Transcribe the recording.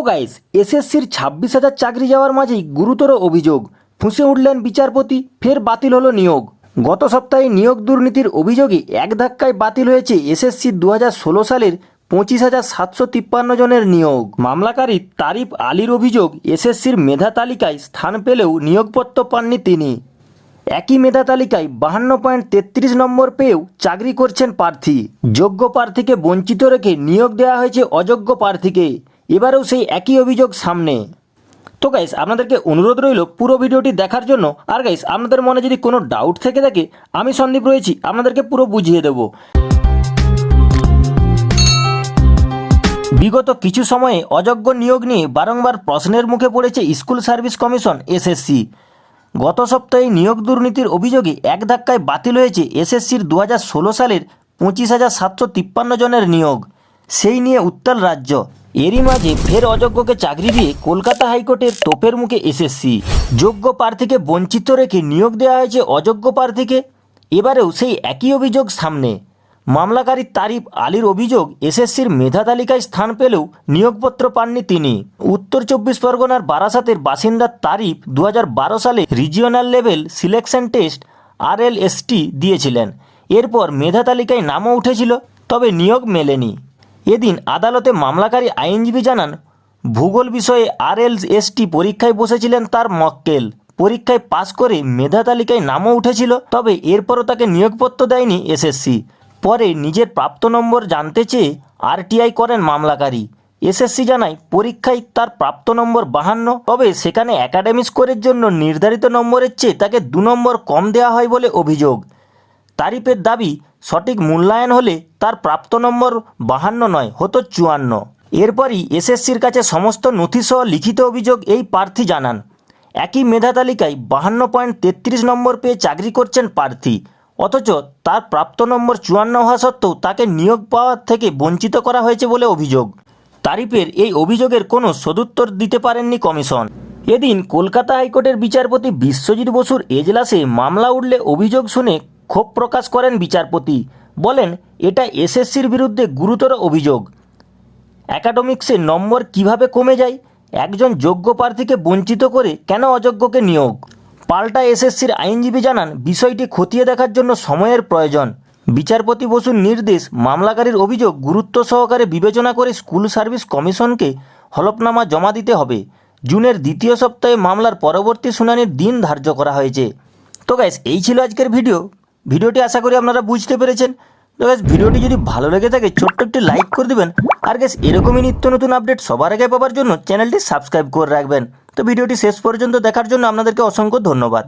Guys, এসএসসির 26,000 চাকরি যাওয়ার মাঝেই গুরুতর অভিযোগ, ফুঁসে উঠলেন বিচারপতি, ফের বাতিল হলো নিয়োগ। গত সপ্তাহে নিয়োগ দুর্নীতির অভিযোগে এক ধাক্কায় বাতিল হয়েছে এসএসসি 2016 সালের 25,753 জনের নিয়োগ। মামলাকারী তারিফ আলীর অভিযোগ, এসএসসির মেধা তালিকায় স্থান পেলেও নিয়োগপত্র পাননি তিনি। একই মেধা তালিকায় 52.33 নম্বর পেয়েও চাকরি করছেন প্রার্থী। যোগ্য প্রার্থীকে বঞ্চিত রেখে নিয়োগ দেওয়া হয়েছে অযোগ্য প্রার্থীকে। এবারেও সেই একই অভিযোগ সামনে। তো গাইস, আপনাদেরকে অনুরোধ রইল পুরো ভিডিওটি দেখার জন্য। আর গাইস, আপনাদের মনে যদি কোনো ডাউট থেকে থাকে, আমি সন্দীপ রয়েছি, আপনাদেরকে পুরো বুঝিয়ে দেব। বিগত কিছু সময়ে অযোগ্য নিয়োগ নিয়ে বারংবার প্রশ্নের মুখে পড়েছে স্কুল সার্ভিস কমিশন এসএসসি। গত সপ্তাহে নিয়োগ দুর্নীতির অভিযোগে এক ধাক্কায় বাতিল হয়েছে এসএসসির 2016 সালের 25,753 জনের নিয়োগ। সেই নিয়ে উত্তাল রাজ্য। এরই মাঝে ফের অযোগ্যকে চাকরি দিয়ে কলকাতা হাইকোর্টের তোপের মুখে এসএসসি। যোগ্য প্রার্থীকে বঞ্চিত রেখে নিয়োগ দেওয়া হয়েছে অযোগ্য প্রার্থীকে। এবারেও সেই একই অভিযোগ সামনে। মামলাকারী তারিফ আলীর অভিযোগ, এসএসসির মেধা তালিকায় স্থান পেলেও নিয়োগপত্র পাননি তিনি। উত্তর 24 পরগনার বারাসাতের বাসিন্দা তারিফ 2012 সালে regional level selection test RLST দিয়েছিলেন। এরপর মেধা তালিকায় নামও উঠেছিল, তবে নিয়োগ মেলেনি। এদিন আদালতে মামলাকারী আইনজীবী জানান, ভূগোল বিষয়ে RLST পরীক্ষায় বসেছিলেন তার মক্কেল। পরীক্ষায় পাশ করে মেধা তালিকায় নামও উঠেছিল, তবে এরপরও তাকে নিয়োগপত্র দেয়নি এসএসসি। পরে নিজের প্রাপ্ত নম্বর জানতে চেয়ে RTI করেন মামলাকারী। এসএসসি জানায়, পরীক্ষায় তার প্রাপ্ত নম্বর 52, তবে সেখানে একাডেমিক স্কোরের জন্য নির্ধারিত নম্বরের চেয়ে তাকে 2 নম্বর কম দেওয়া হয় বলে অভিযোগ। তারিফের দাবি, সঠিক মূল্যায়ন হলে তার প্রাপ্ত নম্বর 52 নয়, হতো 54। এরপরই এসএসসির কাছে সমস্ত নথিসহ লিখিত অভিযোগ এই প্রার্থী জানান। একই মেধা তালিকায় 52.33 নম্বর পেয়ে চাকরি করছেন প্রার্থী, অথচ তার প্রাপ্ত নম্বর 54 হওয়া সত্ত্বেও তাকে নিয়োগ পাওয়ার থেকে বঞ্চিত করা হয়েছে বলে অভিযোগ। তারিফের এই অভিযোগের কোনো সদুত্তর দিতে পারেননি কমিশন। এদিন কলকাতা হাইকোর্টের বিচারপতি বিশ্বজিৎ বসুর এজলাসে মামলা উঠলে অভিযোগ শুনে ক্ষোভ প্রকাশ করেন বিচারপতি। বলেন, এটা এসএসসির বিরুদ্ধে গুরুতর অভিযোগ। অ্যাকাডেমিক্সে নম্বর কিভাবে কমে যায়? একজন যোগ্য প্রার্থীকে বঞ্চিত করে কেন অযোগ্যকে নিয়োগ? পাল্টা এসএসসির আইনজীবী জানান, বিষয়টি খতিয়ে দেখার জন্য সময়ের প্রয়োজন। বিচারপতি বসুর নির্দেশ, মামলাকারীর অভিযোগ গুরুত্ব সহকারে বিবেচনা করে স্কুল সার্ভিস কমিশনকে হলফনামা জমা দিতে হবে। জুনের দ্বিতীয় সপ্তাহে মামলার পরবর্তী শুনানির দিন ধার্য করা হয়েছে। তো গাইস, এই ছিল আজকের ভিডিওটি আশা করি আপনারা বুঝতে পেরেছেন। তো গাইস, ভিডিওটি যদি ভালো লেগে থাকে ছোট্ট একটি লাইক করে দেবেন। আর গাইস, এরকমই নিত্য নতুন আপডেট সবার আগে পাওয়ার জন্য চ্যানেলটি সাবস্ক্রাইব করে রাখবেন। তো ভিডিওটি শেষ পর্যন্ত দেখার জন্য আপনাদেরকে অসংখ্য ধন্যবাদ।